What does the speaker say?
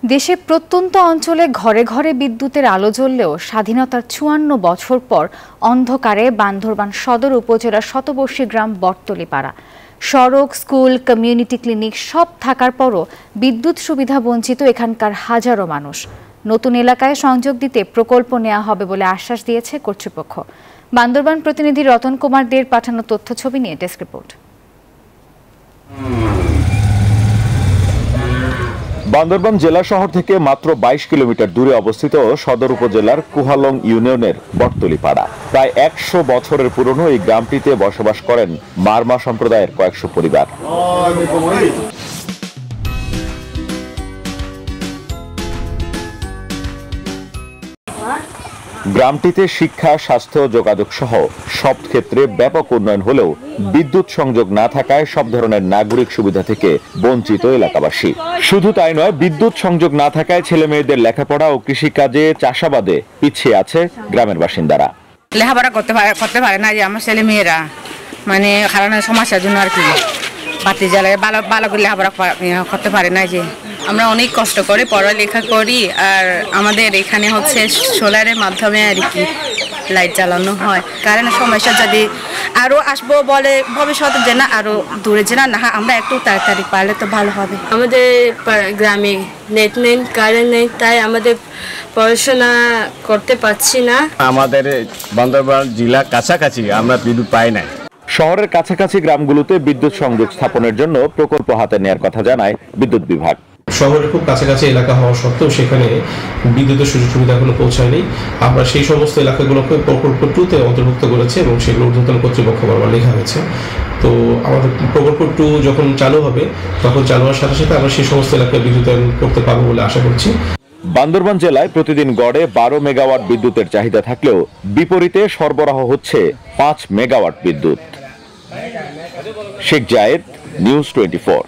দেশে প্রত্যন্ত অঞ্চলে ঘরে ঘরে বিদ্যুতের আলো জ্বললেও স্বাধীনতার ৫৪ বছর পর অন্ধকারে বান্দরবান সদর উপজেলার শতবর্ষী গ্রাম বটতলীপাড়া। সড়ক, স্কুল, কমিউনিটি ক্লিনিক সব থাকার পরও বিদ্যুৎ সুবিধা বঞ্চিত এখানকার হাজারো মানুষ। নতুন এলাকায় সংযোগ দিতে প্রকল্প নেওয়া হবে বলে আশ্বাস দিয়েছে কর্তৃপক্ষ। বান্দরবান প্রতিনিধি রতন কুমার দের পাঠানো তথ্য ছবি নিয়ে ডেস্ক রিপোর্ট। বান্দরবান জেলা শহর থেকে মাত্র ২২ কিলোমিটার দূরে অবস্থিত সদর উপজেলার কুহালং ইউনিয়নের বটতলীপাড়া। প্রায় ১০০ বছরের পুরনো এই গ্রামটিতে বসবাস করেন মারমা সম্প্রদায়ের কয়েকশো পরিবার। গ্রামটিতে শিক্ষা, স্বাস্থ্য, যোগাযোগ সহ সব ক্ষেত্রে ব্যাপক উন্নয়ন হলেও বিদ্যুৎ সংযোগ না থাকায় সব ধরনের নাগরিক সুবিধা থেকে বঞ্চিত এলাকাবাসী। শুধু তাই নয়, বিদ্যুৎ সংযোগ না থাকায় ছেলে মেয়েদের লেখাপড়া ও কৃষিকাজে, চাষাবাদে পিছিয়ে আছে গ্রামের বাসিন্দারা। লেখাপড়া করতে পারে না যে আমার ছেলে মেয়েরা, মানে কারণে সমস্যার জন্য আর কি বাতি জ্বালায় ভালো করে লেখাপড়া করতে পারে না। যে আমরা অনেক কষ্ট করে পড়ালেখা করি, আর আমাদের এখানে হচ্ছে সোলারের মাধ্যমে আর কি লাইট জ্বালানো হয়। কারণে সমস্যা যদি আরো আসবো বলে ভবিষ্যতে যে না আরো দূরে যে না আমরা একটু তাড়াতাড়ি পারলে তো ভালো হবে। আমাদের গ্রামে নেট নেই, কারেন্ট নেই, তাই আমাদের পড়াশোনা করতে পারছি না। আমাদের বান্দরবান জেলা কাছাকাছি আমরা বিদ্যুৎ পাই না। শহরের কাছাকাছি গ্রামগুলোতে বিদ্যুৎ সংযোগ স্থাপনের জন্য প্রকল্প হাতে নেওয়ার কথা জানায় বিদ্যুৎ বিভাগ। শহরের খুব কাছাকাছি এলাকা হওয়া সত্ত্বেও সেখানে বিদ্যুতের সুযোগ সুবিধা এখনো পৌঁছায়নি। আমরা সেই সমস্ত এলাকাগুলোকে প্রকল্প 2 তে অন্তর্ভুক্ত করেছি এবং সেগুলো ঊর্ধ্বতন কর্তৃপক্ষ বরাবর লেখা হয়েছে। তো আমাদের প্রকল্প 2 যখন চালু হবে তখন চালু হওয়ার সাথে সাথে আমরা সেই সমস্ত এলাকায় বিদ্যুতায়ন করতে পারবো বলে আশা করছি। বান্দরবান জেলায় প্রতিদিন গড়ে ১২ মেগাওয়াট বিদ্যুতের চাহিদা থাকলেও বিপরীতে সরবরাহ হচ্ছে ৫ মেগাওয়াট বিদ্যুৎ। শেখ জায়েদ, নিউজ 24।